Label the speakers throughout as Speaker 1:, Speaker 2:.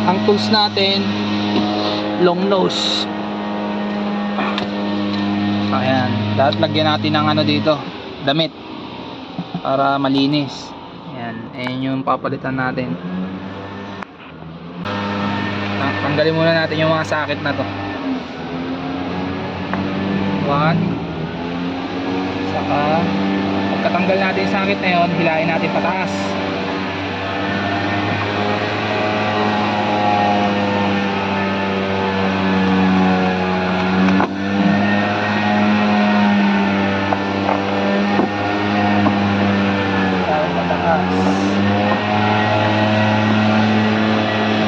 Speaker 1: Ang tools natin, long nose. Ayan, lahat lagyan natin ng ano dito, damit para malinis. Ayan, ayan yung papalitan natin. Tanggalin muna natin yung mga sakit na to. 1. Saka pagkatanggal natin yung sakit na yun, hilahin natin pataas.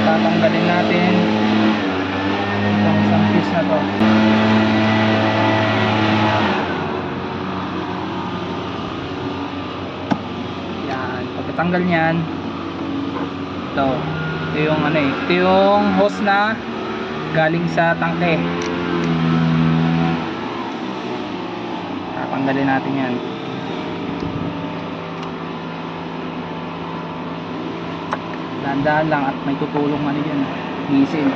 Speaker 1: Tatanggalin natin itong isang piece na to. Yan, pagkatanggal nyan, ito yung ano eh, ito yung hose na galing sa tangke. Tatanggalin natin yan. Dahan-dahan lang at may tutulong ano dyan, diesel.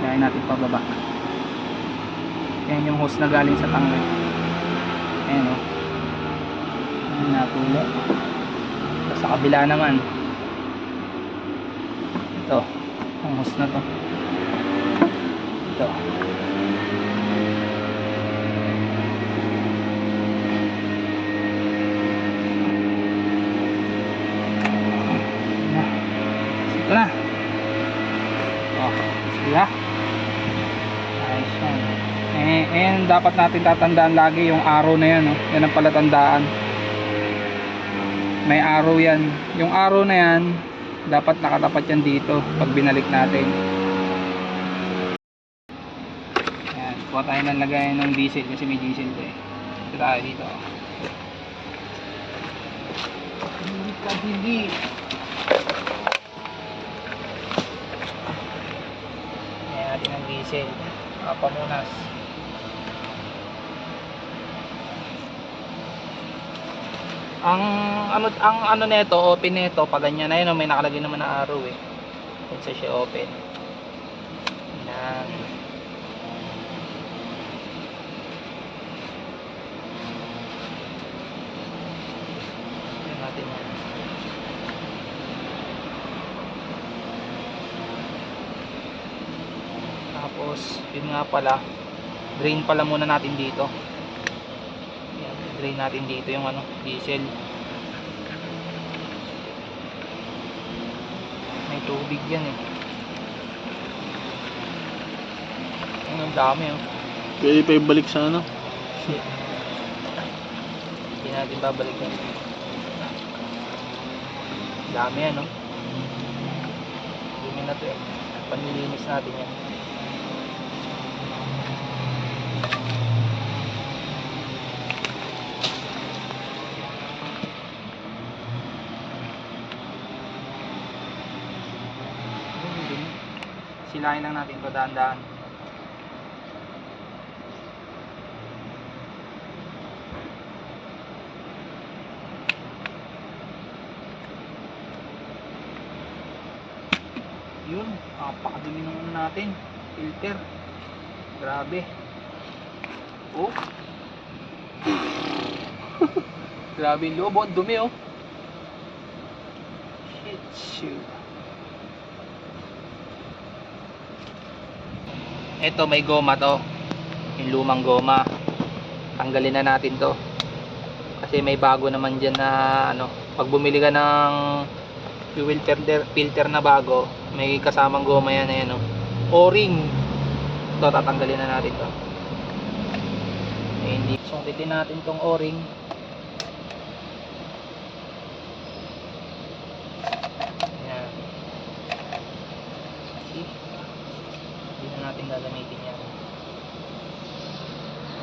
Speaker 1: Kaya natin pababa. Yan yung hose na galing sa tangke. Ayan o, hindi natulong. Tapos sa kabila naman, ito ang hose na to. Ito na. Oh, sila. Ayos yan. And dapat natin tatandaan lagi yung arrow na yan. Oh. Yan ang palatandaan. May arrow yan. Yung arrow na yan, dapat nakatapat yan dito pag binalik natin. Ayan. Kuha tayo ng lagayan ng diesel kasi may diesel to eh. Ito tayo dito. Hindi. Natin ng diesel, pamunas. Ang ano nito, open nito, pag ganyan na yun, may nakalagay naman na arrow eh. Kung siya open. Yan. Yan natin yan. Tapos yun nga pala, drain pala muna natin dito. Yan, drain natin dito yung ano, diesel. May tubig yan eh. Ang dami oh.
Speaker 2: Pwede pa ibalik sa ano?
Speaker 1: Hindi natin babalik yan. Dami yan oh. Dumi na to eh. Panlilinis natin yan. Silahin lang natin ito dahan-dahan. Yun, napakadumi naman natin. Filter. Grabe. Oh. Grabe yung loob, oh. Dumi oh. Shit, shoot. Ito may goma to, yung lumang goma. Tanggalin na natin to kasi may bago naman dyan na ano, pag bumili ka ng fuel filter na bago, may kasamang goma yan. Ayan, o-ring. Ito tatanggalin na natin to. Hindi sungitin natin tong o-ring. Ayan. Hindi na natin gagamitin yan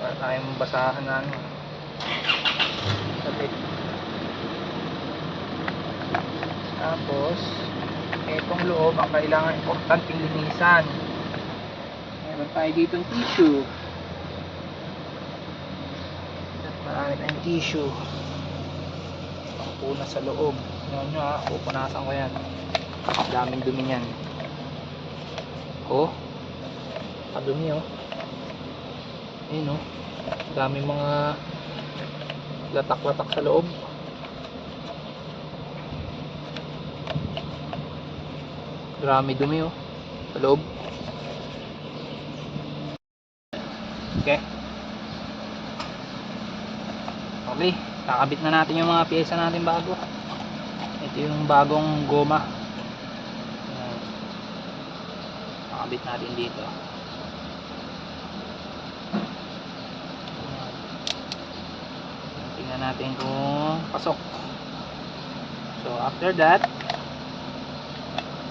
Speaker 1: para tayong basahan na ano. Tapos etong loob ang kailangan importanteng linisan. Meron tayo dito ng tissue. Marami tayong tissue. Pangpuna sa loob. Yan nyo ha, pupunasan ko yan. Daming dumi niyan. Oh. Kadumi oh. Ayun oh. Daming mga latak-latak sa loob. Marami dumi oh. Sa loob. Okay. Okay. Kakabit na natin yung mga pyesa natin bago. Ito yung bagong goma. Ayan. Kakabit natin dito. Tingnan natin kung pasok. So after that,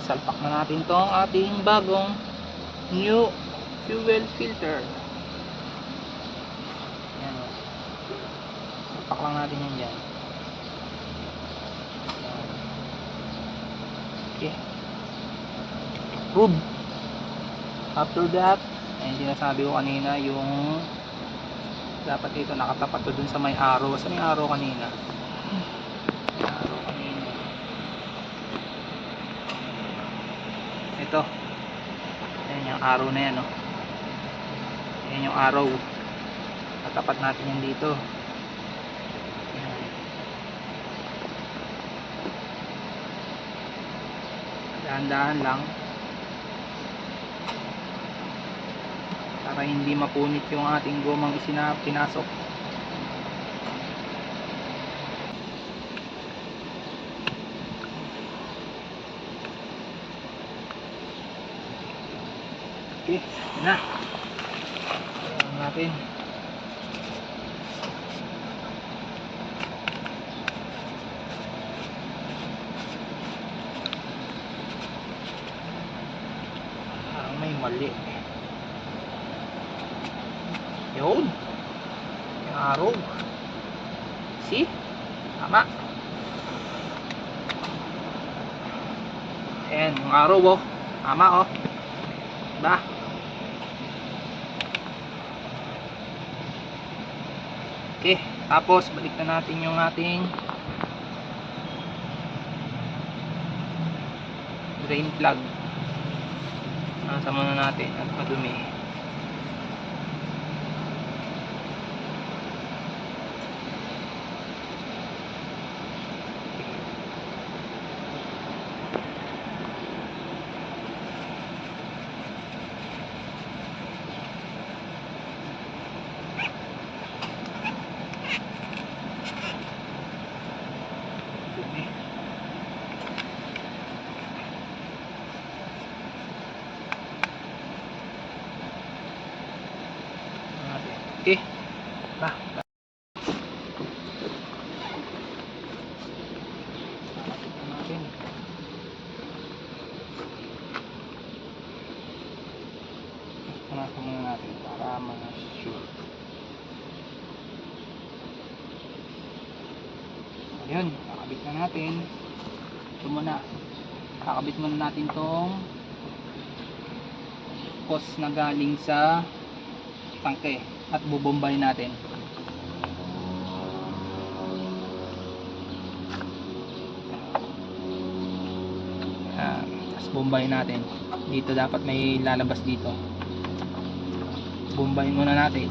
Speaker 1: salpak na natin tong ating bagong new fuel filter. Yan o. Salpak lang natin yan dyan. Yan. Okay. Approved. After that, ayun sinasabi ko kanina, yung dapat ito nakatapat to dun sa may arrow. Saan yung arrow kanina? Arrow kanina. Ito. Ayan yung arrow na yan, no? Ayan yung arrow. Natapat natin yan dito. Ayan. Dahan-dahan lang. Para hindi mapunit yung ating gomang pinasok. Okay, yun na. Ayan natin. Parang may mali. Yun. Yung arrow. See? Tama. Ayan, yung arrow oh. Tama oh. Diba? Okay, tapos balik na natin yung ating drain plug. Nasa muna natin at madumi. Dumi. Okay. Bah. Natin. Punasan muna natin para ma-sure. Ayun, kakabit na natin. Ito muna. Kakabit muna natin tong hose na galing sa tangke at bubombay natin. Tapos bombay natin. Dito dapat may lalabas dito. Bombayin muna natin.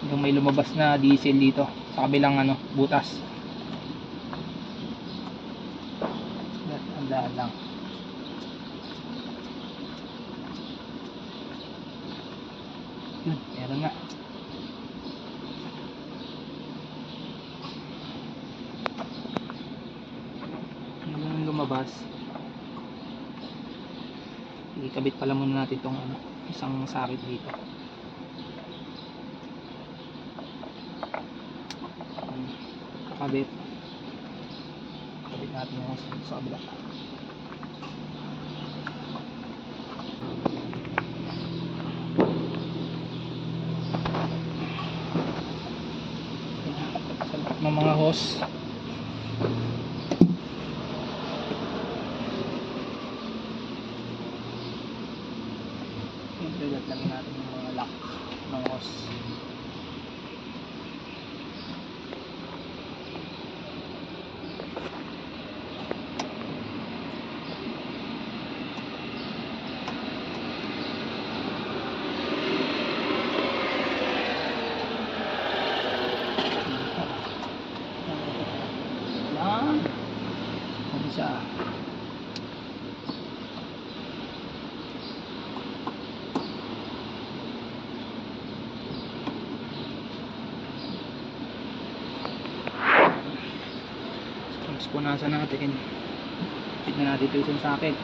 Speaker 1: Yung may lumabas na diesel dito sa kabilang butas. Andaan lang. Yun, meron na. Yung lumabas. Ikabit pala muna natin itong isang sakit dito. Kakabit. Kabit natin yung sa kabila. Salpak ng mga hose. Isa. Tapos punasan natin. Tignan natin ito isang socket.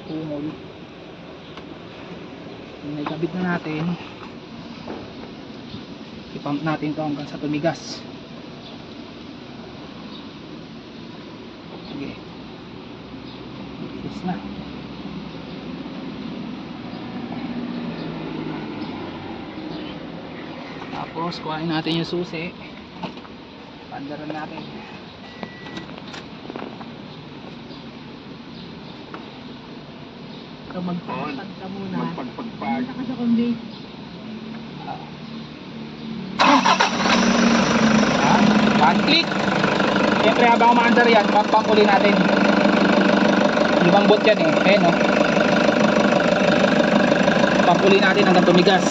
Speaker 1: Pumol. Yung naikabit na natin, ipump natin to hanggang sa tumigas. Sige, fix na. Tapos kuhain natin yung susi, pandaran natin.
Speaker 3: So magpagpag ka muna.
Speaker 2: Magpagpagpag.
Speaker 3: Punta ka sa convey.
Speaker 1: One click. Siyempre habang umaandar yan, pump uli natin. Limang boot yan eh. Ayan o. Pump uli natin hanggang tumigas.